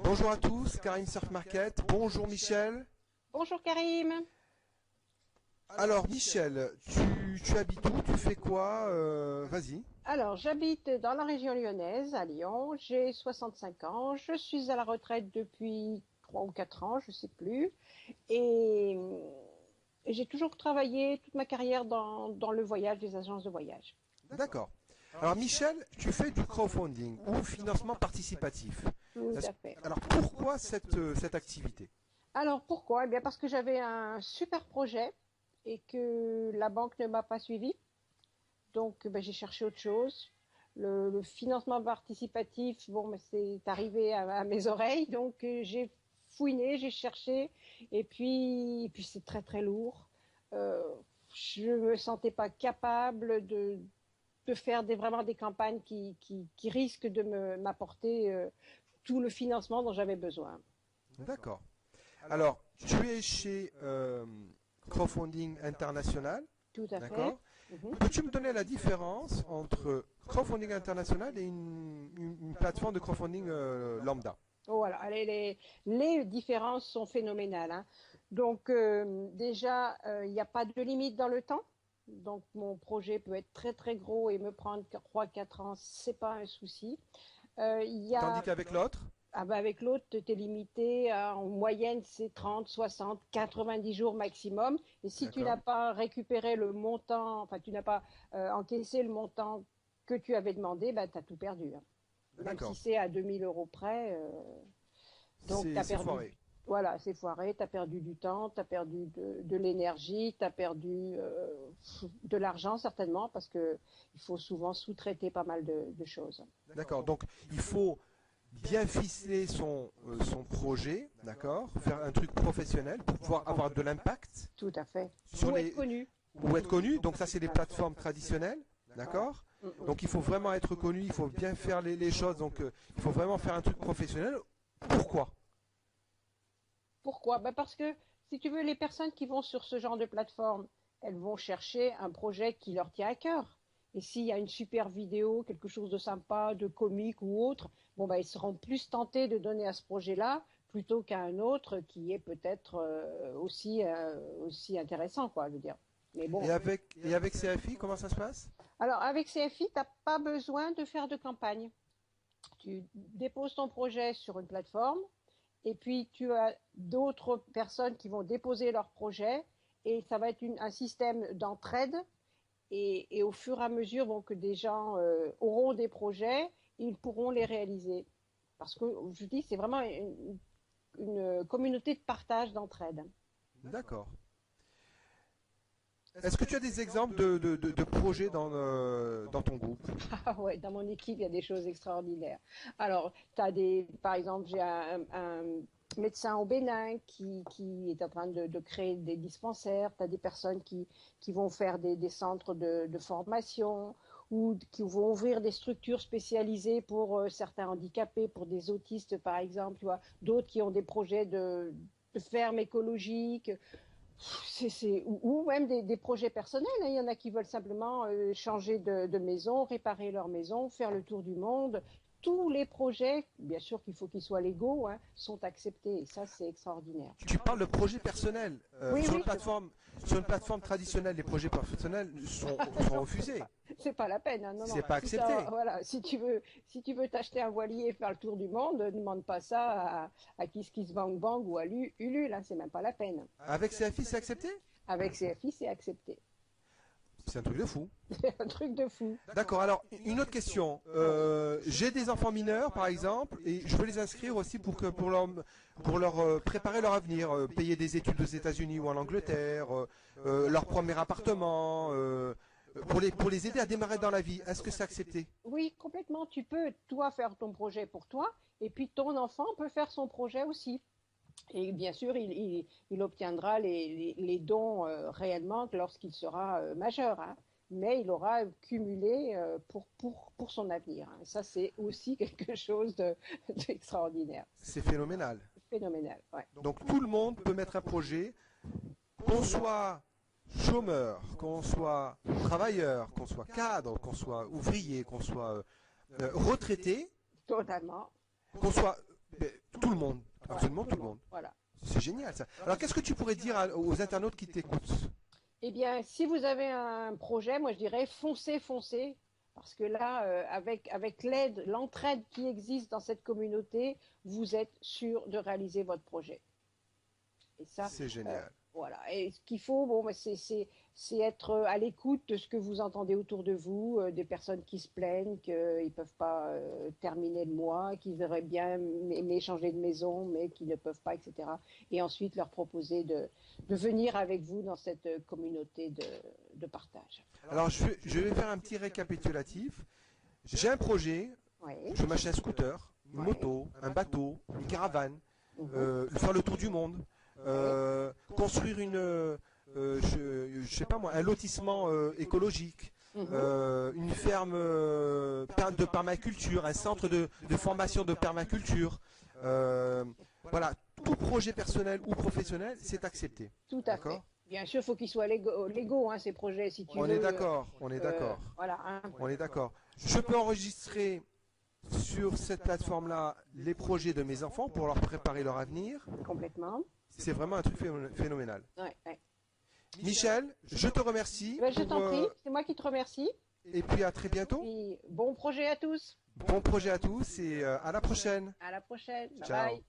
Bonjour à tous, Karim Surf Market. Bonjour Michel. Bonjour Karim. Alors Michel, tu habites où? Tu fais quoi? Vas-y. Alors, j'habite dans la région lyonnaise, à Lyon. J'ai 65 ans. Je suis à la retraite depuis 3 ou 4 ans, je sais plus. Et j'ai toujours travaillé toute ma carrière dans le voyage, des agences de voyage. D'accord. Alors Michel, tu fais du crowdfunding ou financement participatif. Tout à fait. Alors pourquoi cette activité? Alors, pourquoi? Eh bien, parce que j'avais un super projet et que la banque ne m'a pas suivi. Donc, ben, j'ai cherché autre chose. Le financement participatif, bon, ben, c'est arrivé à mes oreilles, donc j'ai fouiné, j'ai cherché, et puis c'est très très lourd. Euh, je me sentais pas capable de faire vraiment des campagnes qui risquent de m'apporter tout le financement dont j'avais besoin. D'accord. Alors, tu es chez Crowdfunding International, Tout à fait. d'accord? Peux-tu me donner la différence entre Crowdfunding International et une plateforme de crowdfunding lambda? Oh, voilà, les différences sont phénoménales, hein. Donc déjà, il n'y a pas de limite dans le temps. Donc mon projet peut être très très gros et me prendre 3 4 ans, c'est pas un souci. Il y Tandis a qu'avec l'autre? ah bah avec l'autre, tu es limité en moyenne, c'est 30, 60, 90 jours maximum. Et si tu D'accord. n'as pas récupéré le montant, enfin tu n'as pas encaissé le montant que tu avais demandé, bah, tu as tout perdu, hein. Même si D'accord. c'est à 2000 euros près. Donc, tu as C'est perdu. foiré. Voilà, c'est foiré, tu as perdu du temps, tu as perdu de l'énergie, tu as perdu de l'argent certainement, parce que il faut souvent sous-traiter pas mal de choses. D'accord. Donc, il faut bien ficeler son projet, d'accord, faire un truc professionnel pour pouvoir avoir de l'impact Tout à fait. sur Ou être les connu. ou être connu. Donc ça, c'est les plateformes traditionnelles, d'accord. Donc il faut vraiment être connu, il faut bien faire les choses. Donc il faut vraiment faire un truc professionnel. Pourquoi? Pourquoi? Ben parce que, si tu veux, les personnes qui vont sur ce genre de plateforme, elles vont chercher un projet qui leur tient à cœur. Et s'il y a une super vidéo, quelque chose de sympa, de comique ou autre, bon ben ils seront plus tentés de donner à ce projet-là plutôt qu'à un autre qui est peut-être aussi intéressant, quoi, je veux dire. Mais bon. Et avec CFI, comment ça se passe? Alors avec CFI, t'as pas besoin de faire de campagne. Tu déposes ton projet sur une plateforme, et puis tu as d'autres personnes qui vont déposer leur projet, et ça va être un système d'entraide, et au fur et à mesure bon, que des gens auront des projets, ils pourront les réaliser. Parce que je dis, c'est vraiment une communauté de partage, d'entraide. D'accord. Est-ce que tu as des exemples de projets dans ton groupe? Ah ouais, dans mon équipe, il y a des choses extraordinaires. Alors, par exemple, j'ai un médecin au Bénin qui est en train de créer des dispensaires. Tu as des personnes qui vont faire des centres de formation, ou qui vont ouvrir des structures spécialisées pour certains handicapés, pour des autistes par exemple, tu vois. D'autres qui ont des projets de fermes écologiques. Ou même des projets personnels, hein. Il y en a qui veulent simplement changer de maison, réparer leur maison, faire le tour du monde. Tous les projets, bien sûr qu'il faut qu'ils soient légaux, hein, sont acceptés. Et ça, c'est extraordinaire. Tu parles de projets personnels. Oui, Sur oui, une plateforme traditionnelle, les projets personnels sont refusés. c'est pas la peine, hein. Non, non. C'est pas Si accepté. voilà, si tu veux t'acheter un voilier et faire le tour du monde, ne demande pas ça à KissKissBankBank ou à Ulule, hein, c'est même pas la peine. Avec CFI, c'est accepté? Avec CFI, c'est accepté. C'est un truc de fou. C'est un truc de fou. D'accord, alors une autre question. J'ai des enfants mineurs par exemple et je veux les inscrire aussi pour leur préparer leur avenir, payer des études aux États-Unis ou en Angleterre, leur premier appartement, pour les aider à démarrer dans la vie. Est-ce que c'est accepté? Oui, complètement. Tu peux, toi, faire ton projet pour toi, et puis ton enfant peut faire son projet aussi. Et bien sûr, il obtiendra les dons réellement lorsqu'il sera majeur, hein. Mais il aura cumulé pour son avenir, hein. Ça, c'est aussi quelque chose d'extraordinaire. C'est phénoménal. Phénoménal, ouais. Donc tout le monde peut mettre un projet, qu'on soit chômeur, qu'on soit travailleur, qu'on soit cadre, qu'on soit ouvrier, qu'on soit retraité, Totalement. qu'on soit... Tout Tout le monde, absolument tout le monde. Voilà. C'est génial ça. Alors qu'est-ce que tu pourrais dire aux internautes qui t'écoutent? Eh bien, si vous avez un projet, moi je dirais foncez, foncez. Parce que là, avec l'aide, l'entraide qui existe dans cette communauté, vous êtes sûr de réaliser votre projet. Et ça, c'est génial. Voilà. Et ce qu'il faut, bon, c'est être à l'écoute de ce que vous entendez autour de vous, des personnes qui se plaignent qu'ils ne peuvent pas terminer le mois, qui aimeraient bien aimer changer de maison, mais qui ne peuvent pas, etc. Et ensuite leur proposer de venir avec vous dans cette communauté de partage. Alors je vais faire un petit récapitulatif. J'ai un projet, Oui. je m'achète un scooter, une moto, un bateau, une caravane, faire le tour du monde, construire je sais pas moi, un lotissement écologique, une ferme de permaculture, un centre de formation de permaculture. Voilà, tout projet personnel ou professionnel, c'est accepté. Tout à fait. Bien sûr, il faut qu'ils soient légaux, hein, ces projets, si tu veux. On est d'accord, on est d'accord. Voilà. Hein. On est d'accord. Je peux enregistrer sur cette plateforme-là les projets de mes enfants pour leur préparer leur avenir. Complètement. C'est vraiment un truc phénoménal. Ouais, ouais. Michel, je te remercie. Ben, je t'en prie, c'est moi qui te remercie. Et puis à très bientôt. Et bon projet à tous. Bon projet à tous et à la prochaine. À la prochaine. Bye Ciao. bye.